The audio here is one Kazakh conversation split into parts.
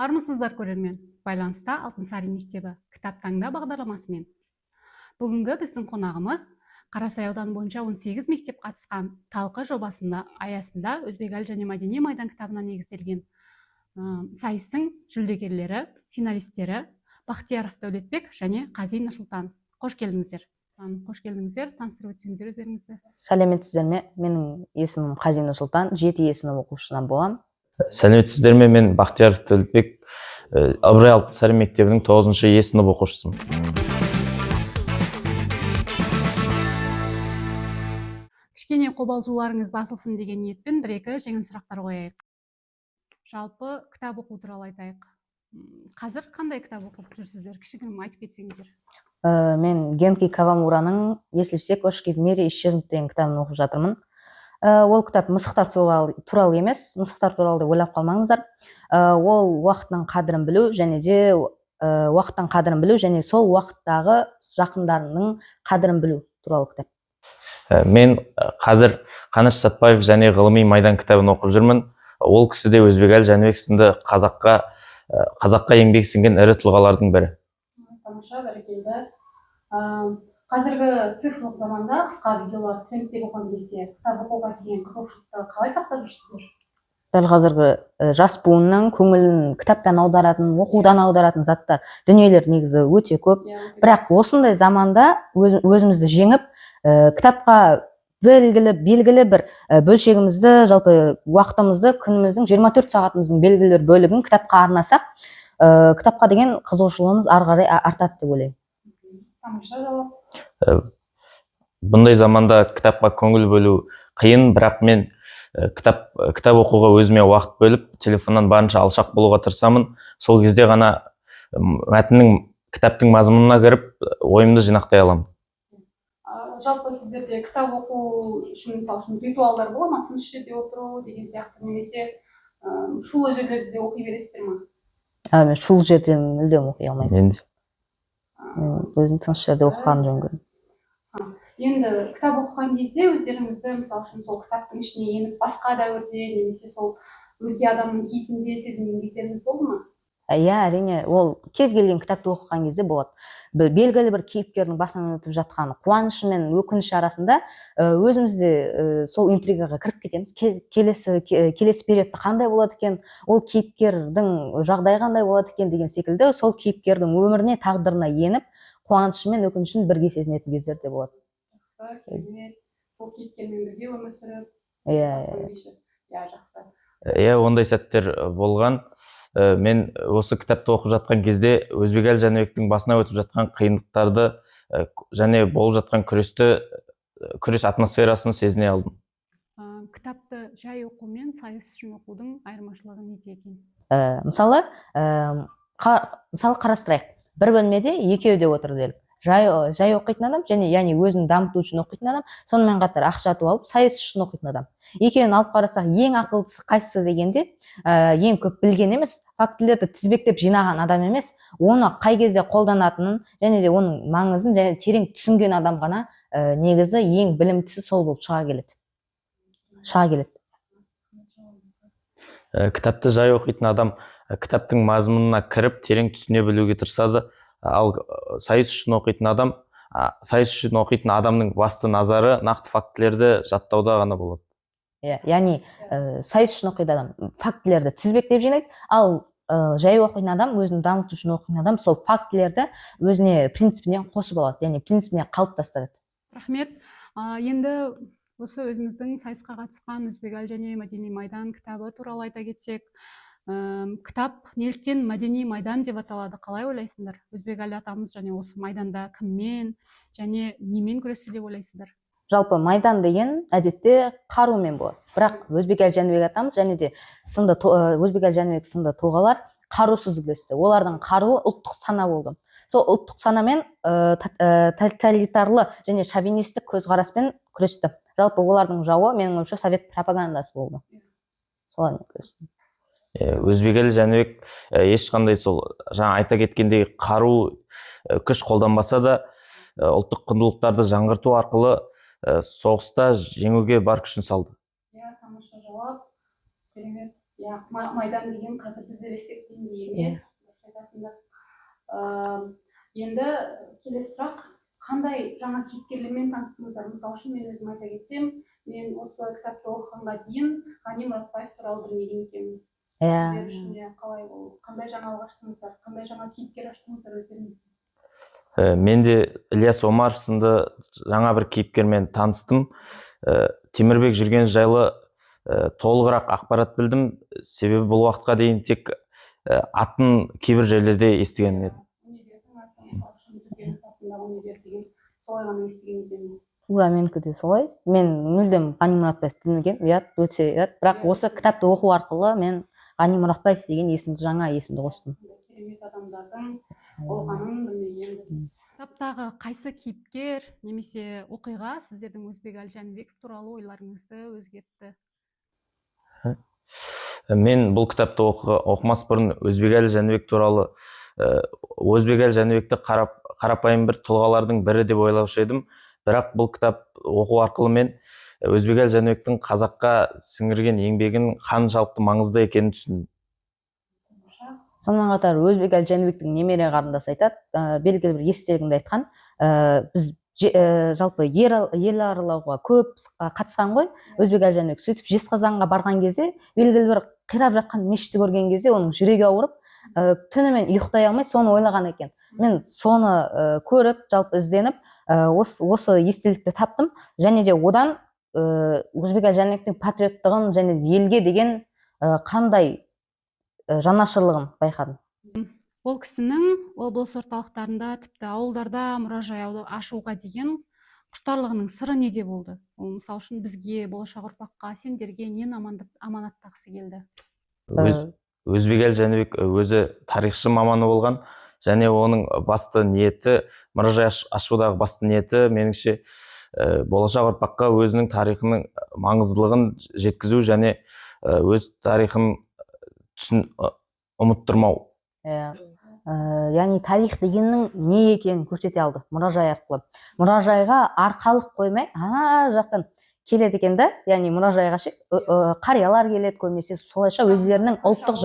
Армысыздар көрермен, байланыста Алтынсарин мектебі кітап таңда бағдарламасымен. Бүгінгі біздің қонағымыз Қарасай ауданы бойынша 18 мектеп қатысқан талқы жобасында аясында Өзбекәл және Мәдени майдан кітабына негізделген сайыстың жүлдегерлері, финалистері Бақтияров Дәулетбек және Қази Нұрсұлтан. Қош келдіңіздер. Қош келдіңіздер. Таныстырып өтсеңіздер өздеріңізді. Сәлеметсіздер ме? Менің есімім Қази Нұрсұлтан, 7 сынып оқушысынан боламын. Сәлеметсіздер ме? Мен Бақтияров Дәулетбек, Ыбырай Алтынсарин мектебінің 9-шы сынып оқушысымын. Кішкене қобалжуларыңыз басылсын деген ниетпен бір-екі жеңіл сұрақтар қояйық. Жалпы кітап оқу туралы айтайық. Қазір қандай кітап оқып жүрсіздер? Кішігірім айтып кетсеңіздер. Мен Генки Кавамураның «Если все кошки в мире исчезнут» деген кітабын оқып жатырмын. Ол кітап мысықтар туралы емес, мысықтар туралы деп ойлап қалмаңыздар. Ол уақыттың қадірін білу және сол уақыттағы жақындарының қадірін білу туралы кітап. Мен қазір Қаныш Сәтбаев және ғылыми майдан кітабын оқып жүрмін. Ол кісі де Өзбекәл Жәнібек сынды қазаққа еңбек сіңген ірі тұлғалардың бірі. Тамаша, бәрекелді. Қазіргі цифрлық заманда қысқа видеолар трендте болған кезде кітап оқуға деген қызығушылықты қалай сақтап жүрсіздер? Дәл қазіргі жас буынның көңілін кітаптан аударатын, оқудан аударатын заттар, дүниелер негізі өте көп. Бірақ осындай заманда өзімізді жеңіп, кітапқа белгілі бір бөлшегімізді, жалпы уақытымызды, күніміздің 24 сағатымыздың белгілі бір бөлігін кітапқа арнасақ, кітапқа деген қызығушылығымыз ары қарай артады деп ойлаймын. Тамаша жауап. Бұндай заманда кітапқа көңіл бөлу қиын, бірақ мен кітап оқуға өзіме уақыт бөліп, телефоннан барынша алшақ болуға тырысамын. Сол кезде ғана кітаптың мазмұнына кіріп, ойымды жинақтай аламын. Жалпы сіздерде кітап оқу үшін, мысалы үшін, ритуалдар бола ма? Тыныш жерде отыру деген сияқты, немесе шулы жерлерде оқи бересіздер ме? Мен шулы жерде мүлдем оқи алмаймын. Мен өзім тыныш жерде оқығаным жөн көрдім. Енді кітап оқыған кезде өздеріңізді, мысалы үшін, сол кітаптың ішіне еніп, басқа дәуірде, немесе сол өзге адамның кейпінде сезінген кездеріңіз болды ма? Иә, әрине, ол кез келген кітапты оқыған кезде болады. Белгілі бір кейіпкердің басынан өтіп жатқан қуанышы мен өкініші арасында өзімізде сол интригаға кіріп кетеміз. Келесі периодта қандай болады екен, ол кейіпкердің жағдайы қандай болады екен деген секілді, сол кейіпкердің өміріне, тағдырына еніп, қуанышы мен өкінішін бірге сезінетін кездер де болады. Жақсы, сол кейіпкермен бірге өмір сүріп. Иә, жақсы. Иә, ондай сәттер болған. Мен осы кітапты оқып жатқан кезде Өзбекәл Жәнібектің басына өтіп жатқан қиындықтарды және болып жатқан күрес атмосферасын сезіне алдым. Кітапты жай оқу мен сайыс үшін оқудың айырмашылығы неде екен? Мысалы қарастырайық. Бір бөлмеде екеуі де отыр делік. Жай оқитын адам және өзін дамыту үшін оқитын адам, сонымен қатар ақша ұтып алып сайыс үшін оқитын адам. Екеуін алып қарасақ, ең ақылдысы қайсысы дегенде, ең көп білген емес, фактілерді тізбектеп жинаған адам емес, оны қай кезде қолданатынын және де оның маңызын және терең түсінген адам ғана негізі ең білімдісі сол болып шыға келеді. Кітапты жай оқитын адам кітаптың мазмұнына кіріп, терең түсіне білуге тырысады. Ал сайыс үшін оқитын адамның басты назары нақты фактілерді жаттауда ғана болады. Яғни сайыс үшін оқитын адам фактілерді тізбектеп жинайды, ал жай оқитын адам, өзін дамыту үшін оқитын адам сол фактілерді өзіне принципіне қосып алады, яғни принципіне қалыптастырады. Рахмет. Енді осы өзіміздің сайысқа қатысқан Өзбекәл және Мәдени майдан кітабы туралы айта кетсек, кітап неліктен мәдени майдан деп аталады, қалай ойлайсыңдар? Өзбекәл атамыз және осы майданда кіммен және немен күресті деп ойлайсыздар? Жалпы майдан деген әдетте қарумен болады. Бірақ Өзбекәл Жәнібек атамыз және де Өзбекәл Жәнібек сынды тұлғалар қарусыз күресті. Олардың қаруы ұлттық сана болды. Сол ұлттық санамен тоталитарлы және шовинистік көзқараспен күресті. Жалпы олардың жауы, менің ойымша, совет пропагандасы болды. Солармен күресті. Өзбекәл Жәнібек ешқандай сол жаңа айта кеткендей қару күш қолданбаса да ұлттық құндылықтарды жаңғырту арқылы соғыста жеңуге бар күшін салды. Тамаша жауап. Майдан деген қазір біз елестететіндей емес, айтасыңдар. Енді келесі сұрақ, қандай жаңа кейіпкерлермен таныстыңыздар? Мысалы үшін мен өзім айта кетсем, мен осы кітапты оқығанға дейін Ғани Мұратбаев туралы білмеген екенмін. Сіздер үшін қалай ол? Қандай жаңалық аштыңыздар? Қандай жаңа кейіпкер аштыңыздар өздеріңізге? Мен де Ілияс Омаров сынды жаңа бір кейіпкермен таныстым. Темірбек Жүргенов жайлы толығырақ ақпарат білдім. Себебі бұл уақытқа дейін тек атын кейбір жерлерде естіген едім. Солай ғана естіген екенбіз. Тура менікі де солай. Мен мүлдем Ғани Мұратбаевты білмегенмін, өте ұят. Бірақ осы кітапты оқу арқылы мен Ғани Мұратбаев деген жаңа есімді қостым. Керемет адамдардың болғанын білмегенбіз. Кітаптағы қайсы кейіпкер немесе оқиға сіздердің Өзбекәлі Жәнібеков туралы ойларыңызды өзгертті? Мен бұл кітапты оқымас бұрын Өзбекәлі Жәнібек туралы Өзбекәлі Жәнібекті қарапайым бір тұлғалардың бірі деп ойлаушы едім. Бірақ бұл кітап оқу арқылы мен Өзбекәлі Жәнібектің қазаққа сіңірген еңбегінің қаншалықты маңызды екенін түсіндім. Сонымен қатар Өзбекәлі Жәнібектің немере қарындасы айтады, белгілі бір естелігінде айтқан, біз жалпы ел аралауға көп қатысқан ғой. Өзбекәлі Жәнібек сөйтіп Жезқазғанға барған кезде, белгілі бір қирап жатқан мешітті көрген кезде оның жүрегі ауырып, түнімен ұйықтай алмай соны ойлаған екен. Мен соны көріп, жалпы ізденіп, осы естелікті таптым, және де одан Өзбекәлі Жәнібектің патриоттығын және елге деген қандай жанашырлығын байқадым. Ол кісінің облыс орталықтарында, тіпті ауылдарда мұражай ашуға деген құштарлығының сыры неде болды? Ол мысалы үшін бізге, болашақ ұрпаққа, сендерге нені аманаттағысы келді? Өзбекәлі Жәнібек өзі тарихшы маманы болған, және оның басты ниеті, мұражай ашудағы басты ниеті, меніңше, болашақ ұрпаққа өзінің тарихының маңыздылығын жеткізу және өз тарихын ұмыттырмау. Яғни тарих дегеннің не екенін көрсете алды мұражай арқылы. Мұражайға арқалық қоймай, ана жақтан келеді екен да, яғни мұражайға қариялар келеді көбінесе, солайша өздерінің ұлттық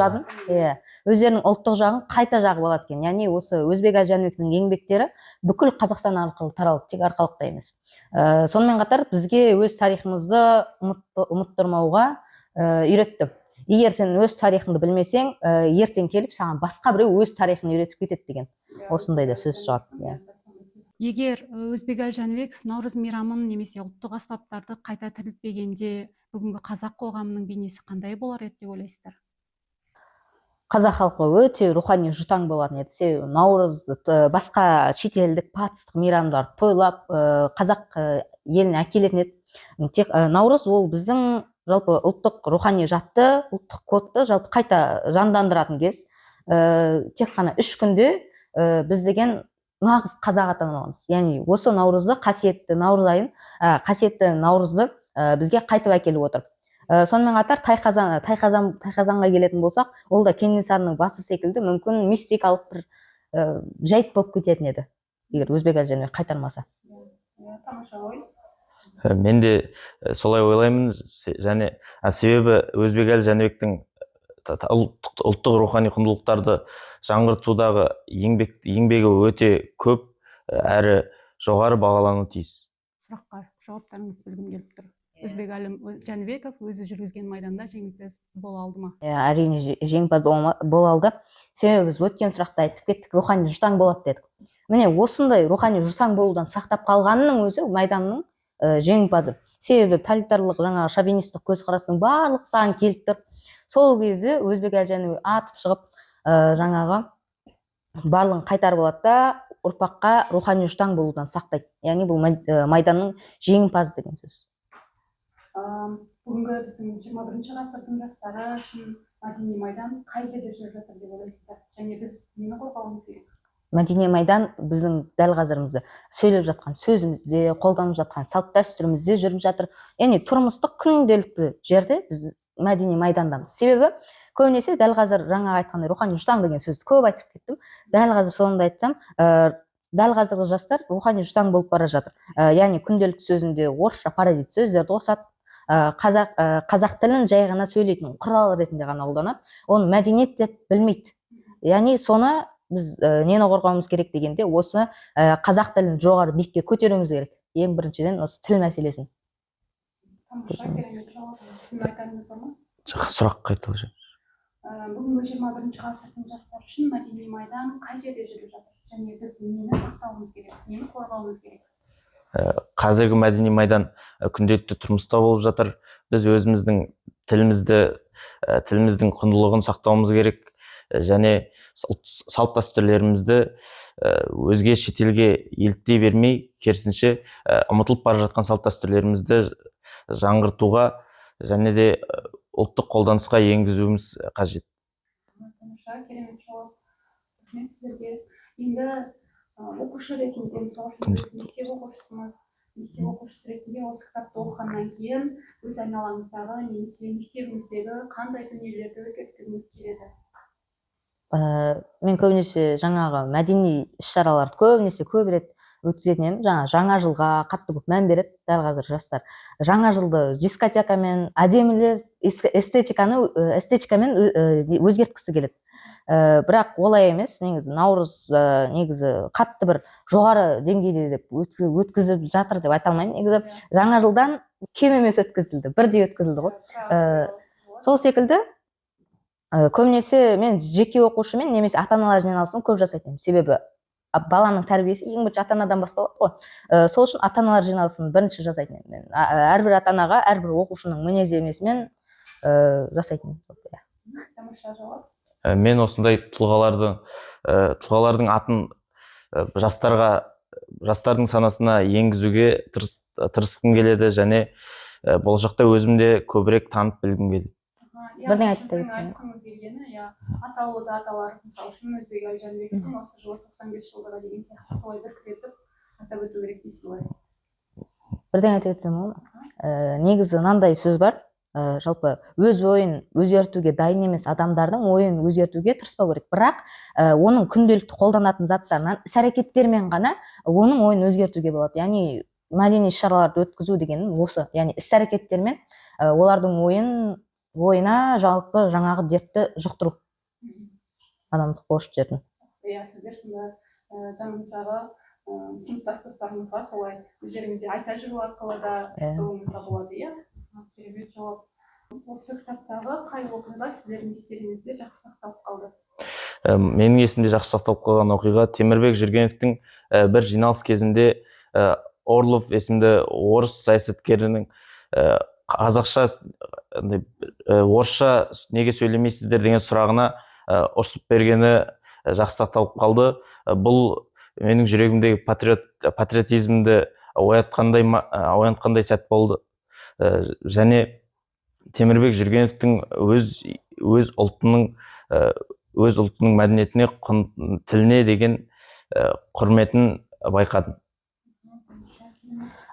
жағын қайта жағып алады екен. Яғни осы Өзбекәлі Жәнібектің еңбектері бүкіл Қазақстан арқылы таралды, тек арқалықта емес. Сонымен қатар бізге өз тарихымызды ұмыттырмауға үйретті. Егер сен өз тарихыңды білмесең, ертең келіп саған басқа біреу өз тарихын үйретіп кетеді деген осындай да сөз шығады. Егер Өзбекәлі Жәнібеков Наурыз мейрамын немесе ұлттық аспаптарды қайта тірілтпегенде, бүгінгі қазақ қоғамының бейнесі қандай болар еді деп ойлайсыздар? Қазақ халқы өте рухани жұтаң болатын еді. Себебі Наурыз басқа шетелдік батыстық мейрамдарды тойлап, қазақ еліне әкелетін еді. Тек Наурыз ол біздің жалпы ұлттық рухани жатты, ұлттық кодты жалпы қайта жандандыратын кез. Тек қана 3 күнде біз деген нағыз қазақ атанамыз. Яғни осы Наурызды, қасиетті Наурыз айын, қасиетті Наурызды бізге қайтып әкеліп отыр. Сонымен қатар Тайқазанға келетін болсақ, ол да Кенесарының басы секілді мүмкін мистикалық бір жайт болып кететін еді, егер Өзбекәлі Жәнібек қайтармаса. Тамаша ой. Мен де солай ойлаймын, және себебі Өзбекәлі Жәнібектің ұлттық рухани құндылықтарды жаңғыртудағы еңбегі өте көп әрі жоғары бағалану тиіс. Сұраққа жауаптарыңызды білгім келіп тұр. Өзбекәлі Жәнібеков өзі жүргізген майданда жеңімпаз бола алды ма? Әрине жеңімпаз бола алды. Себебі біз өткен сұрақта айтып кеттік, рухани жұтаң болады дедік. Міне осындай рухани жұтаң болудан сақтап қалғанның өзі майданның жеңімпазы. Себебі тоталитарлық жаңағы шовинистік көзқарастың барлық саған келіп тұр. Сол кезде Өзбекәлі Жәнібек атып шығып, жаңағы барлығын қайтарып алады да ұрпаққа рухани жұтаң болудан сақтайды. Яғни бұл майданның жеңімпазы деген сөз. Бүгінгі біздің 21 ғасырдың жастары үшін мәдени майдан қай жерде жүріп жатыр деп ойлайсыздар? Және біз нені қорғауымыз керек? Мәдени майдан біздің дәл қазірімізде сөйлеп жатқан сөзімізде, қолданып жатқан салт дәстүрімізде жүріп жатыр. Яғни тұрмыстық күнделікті жерде біз мәдени майдандамыз. Себебі көбінесе дәл қазір жаңа айтқандай рухани жұтаң деген сөзді көп айтып кеттім. Дәл қазір соңында айтсам, дәл қазіргі жастар рухани жұтаң болып бара жатыр. Яғни күнделікті сөзінде орысша паразит сөздерді қосады. қазақ тілін жай ғана сөйлейтін құрал ретінде ғана қолданады. Оны мәдениет деп білмейді. Яғни соны біз нені қорғауымыз керек дегенде, осы қазақ тілін жоғары биікке көтеруіміз керек. Ең біріншіден осы тіл мәселесін. Тамаша, керемет жауап. Сіздің айтарыңыз бар ма? Сұрақ қайталап. Бүгінгі 21 ғасырдың жастары үшін мәдени майдан қай жерде жүріп жатыр? Және біз нені сақтауымыз керек, нені қорғауымыз керек? Қазіргі мәдени майдан күнделікті тұрмыста болып жатыр. Біз өзіміздің тіліміздің құндылығын сақтауымыз керек, және салт дәстүрлерімізді өзге шетелге еліктей бермей, керісінше ұмытылып бара жатқан салт дәстүрлерімізді жаңғыртуға және де ұлттық қолданысқа енгізуіміз қажет. Тамаша, керемет жауап. Рахмет сіздерге. Енді оқушы ретінде, мысалы үшін біз мектеп оқушысымыз. Мектеп оқушысы ретінде осы кітапты оқығаннан кейін өз айналаңыздағы немесе мектебіңіздегі қандай дүниелерді өзгерткіңіз келеді? Мен көбінесе жаңағы мәдени іс-шараларды көп рет өткізетін едім. Жаңа жылға қатты көп мән береді дәл қазір жастар. Жаңа жылды дискотекамен, әдемілер эстетикамен өзгерткісі келеді. Бірақ олай емес. Негізі наурыз негізі қатты бір жоғары деңгейде деп өткізіп жатыр деп айта алмаймын. Негізі жаңа жылдан кем емес өткізілді, бірдей өткізілді ғой. Сол секілді көбінесе мен жеке оқушымен немесе ата-аналар жиналысын көп жасайтын. Себебі баланың тәрбиесі ең бірінші ата-анадан басталады ғой. Сол үшін ата-аналар жиналысын бірінші жасайтын. Мен әрбір ата-анаға әрбір оқушының мінездемесімен жасайтын. Тамаша жауап. Мен осындай тұлғалардың атын жастардың санасына енгізуге тырысқым келеді, және болашақта өзімде көбірек танып білгім келеді. Сіздің айтқыңыз келгені, атаулы даталар, мысалы үшін Өзбекәлі Жәнібектің осы жылы 95 жылдығы деген сияқты солай дүркіретіп атап өту керек дейсіз ғой. Бірден айта кетсем ол. Негізі мынандай сөз бар. Жалпы өз ойын өзгертуге дайын емес адамдардың ойын өзгертуге тырыспау керек. Бірақ оның күнделікті қолданатын заттарынан, іс-әрекеттермен ғана оның ойын өзгертуге болады. Яғни мәдени іс-шараларды өткізу деген осы. Яғни іс-әрекеттермен олардың ойына жалпы жаңағы дертті жұқтыру. Адамдық борыштерін. Сіздер сонда жаныңыздағы сыныптас достарыңызға солай өздеріңізде айта жүру арқылы да жұқтыруыңызға болады, иә? Керемет жауап. Осы кітаптағы қай оқиға сіздердің естеріңізде жақсы сақталып қалды? Менің есімде жақсы сақталып қалған оқиға Темірбек Жүргеновтің бір жиналыс кезінде Орлов есімді орыс саясаткерінің орысша неге сөйлемейсіздер деген сұрағына ұрсып бергені жақсы сақталып қалды. Бұл менің жүрегімдегі патриотизмді оятқандай сәт болды. Және Темірбек Жүргеновтің өз ұлтының мәдениетіне, тіліне деген құрметін байқадым.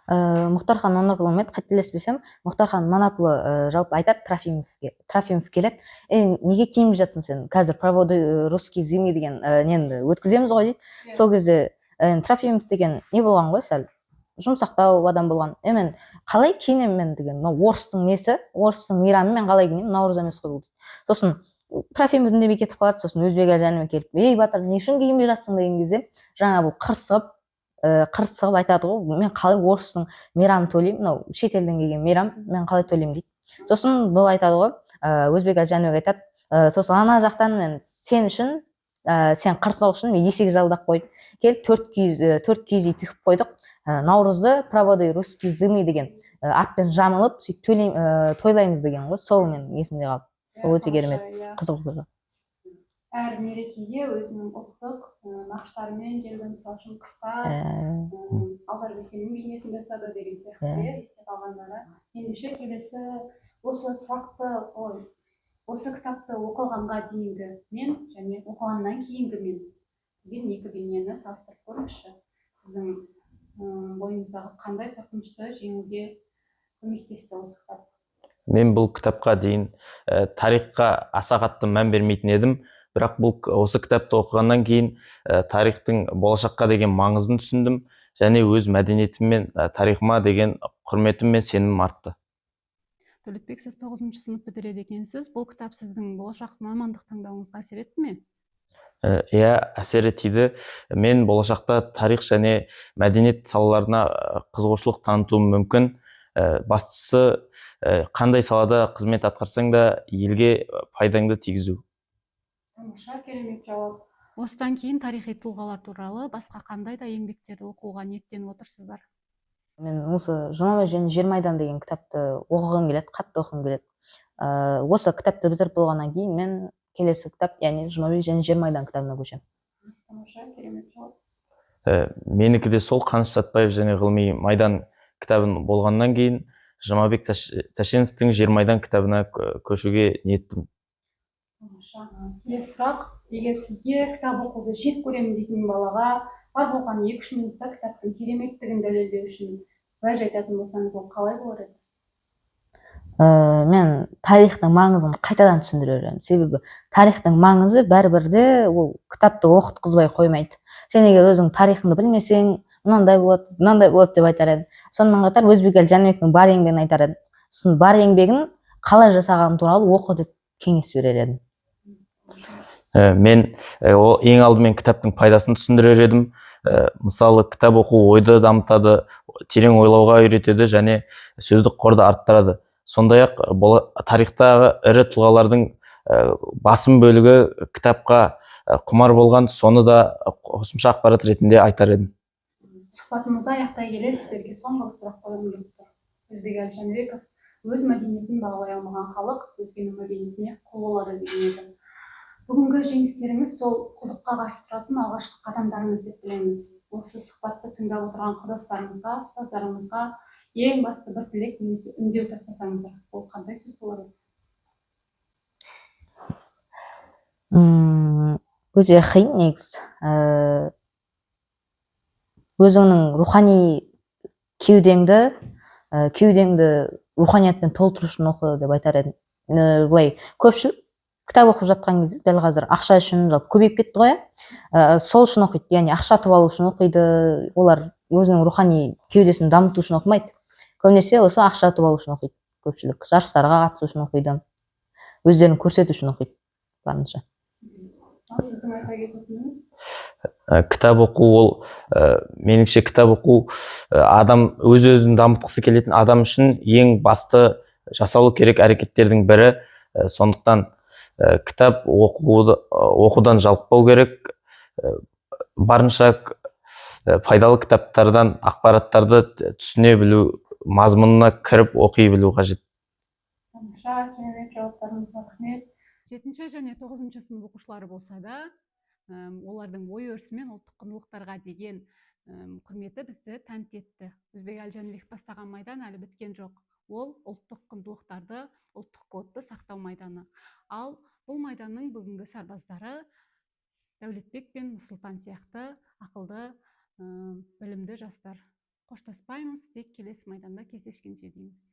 Мұхтархан Манапұлы, қателеспесем, Мұхтархан Манапұлы жалпы айтады Трофимов келеді. Неге киініп жатсың сен? Қазір проводы русский зимний деген нені өткіземіз ғой дейді. Сол кезде Трофимов деген не болған ғой, сәл жұмсақтау адам болған. Мен қалай киінемін мен деген, орыстың несі, орыстың мейрамы, мен қалай киінемін, наурыз емес қой бұл. Сосын Трофимов үндемей кетіп қалады. Сосын Өзбекәлі Жәнібек келіп, ей батыр, не үшін киінбей жатсың деген кезде, жаңа бұл қырсығып айтады ғой, мен қалай орыстың мейрамын тойлаймын, мынау шетелден келген мейрам, мен қалай тойлаймын дейді. Сосын бұл айтады ғой, Өзбекәлі Жәнібек айтады, сосын ана жақтан мен сен үшін, сен қырсық үшін мен есек жалдап қойдым. Кел, 4 киіз үй тігіп қойдық. Наурызды проводы русский зимний деген атпен жамылып тойлаймыз деген ғой. Сол мен есімде қалды. Сол өте керемет, қызық оқиға. Әр мерекеге өзінің ұлттық нақыштарымен келді, мысалы үшін қысқа Алдарбесеннің бейнесін жасады деген сияқты есте қалғандары. Ендеше келесі осы кітапты оқығанға дейінгі мен және оқығаннан кейінгі мен деген екі бейнені салыстырып көріңізші. Сіздің бойыңыздағы қандай қорқынышты жеңуге көмектесті осы кітап? Мен бұл кітапқа дейін тарихқа аса қатты мән бермейтін едім. Бірақ осы кітапты оқығаннан кейін тарихтың болашаққа деген маңызын түсіндім, және өз мәдениетім мен тарихыма деген құрметім мен сенімім артты. Дәулетбек, сіз 9-шы сынып бітіреді екенсіз. Бұл кітап сіздің болашақ мамандық таңдауыңызға әсер етті ме? Иә, әсер етеді. Мен болашақта тарих және мәдениет салаларына қызығушылық танытуым мүмкін. Бастысы, қандай салада қызмет атқарсаң да елге пайдаңды тигізу. Тамаша, керемет жауап. Осыдан кейін тарихи тұлғалар туралы басқа қандай да еңбектерді оқуға ниеттеніп отырсыздар? Мен осы Жұмабай және Жермайдан деген кітапты оқығым келеді, қатты оқығым келеді. Осы кітапты бітіріп болғаннан кейін мен келесі кітап, яғни Жұмабай және Жермайдан кітабына көшемін. Тамаша, керемет жауап. Менікі де сол, Қаныш Сәтбаев және ғылыми майдан кітабын болғаннан кейін Жұмабек Тәшеновтің Жермайдан кітабына көшуге ниеттімін. Тамаша. Келесі сұрақ, егер сізге кітап оқуды жек көремін дейтін балаға бар болған 2-3 минутта кітаптың кереметтігін дәлелдеу үшін уәж айтатын болсаңыз, ол қалай болар еді? Мен тарихтың маңызын қайтадан түсіндірер едім. Себебі тарихтың маңызы бәрібір де ол кітапты оқытқызбай қоймайды. Сен егер өзің тарихыңды білмесең, мынандай болады деп айтар едім. Сонымен қатар Өзбекәлі Жәнібектің бар еңбегін айтар едім. Сосын бар еңбегін қалай жасағаны туралы оқы деп кеңес берер едім. Мен ең алдымен кітаптың пайдасын түсіндірер едім. Мысалы, кітап оқу ойды дамытады, терең ойлауға үйретеді және сөздік қорды арттырады. Сондай-ақ тарихтағы ірі тұлғалардың басым бөлігі кітапқа құмар болған, соны да қосымша ақпарат ретінде айтар едім. Сұхбатымызды аяқтай келе сіздерге соңғы бір сұрақ қойғым келіп тұр. Өзбекәлі Жәнібеков өз мәдениетін бағалай алмаған халық өзгенің мәдениетіне құл болады деген еді. Бүгінгі жеңістеріңіз сол құлдыққа қарсы тұратын алғашқы қадамдарыңыз деп білеміз. Осы сұхбатты тыңдап отырған құрдастарымызға, ұстаздарымызға ең басты бір тілек немесе үндеу тастасаңыздар, ол қандай сөз болады? Өте қиын негізі. Өзіңнің рухани кеудеңді руханиятпен толтыру үшін оқы деп айтар едім. Былай көпшілік кітап оқып жатқан кезде дәл қазір ақша үшін көбейіп кетті ғой. Сол үшін оқиды, яғни ақша ұтып алу үшін оқиды. Олар өзінің рухани кеудесін дамыту үшін оқымайды. Көбінесе осы ақша ұтып алу үшін оқиды. Көпшілік жарыстарға қатысу үшін оқиды. Өздерін көрсету үшін оқиды барынша. Сіздің айта кететініңіз? Кітап оқу ол, меніңше кітап оқу адам өз-өзін дамытқысы келетін адам үшін ең басты жасалу керек әрекеттердің бірі. Сондықтан кітап оқудан жалықпау керек. Барынша пайдалы кітаптардан ақпараттарды түсіне білу, мазмұнына кіріп оқи білу қажет. Тамаша, керемет жауаптарыңызға рахмет. 7-ші және 9-шы сынып оқушылары болса да, олардың ой өрісі мен ұлттық құндылықтарға деген құрметі бізді тәнті етті. Өзбекәлі Жәнібеков бастаған майдан әлі біткен жоқ. Ол ұлттық құндылықтарды, ұлттық кодты сақтау майданы. Ал бұл майданның бүгінгі сарбаздары Дәулетбек пен Нұрсұлтан сияқты ақылды, білімді жастар. Қоштаспаймыз, тек келесі майданда кездескенше дейміз.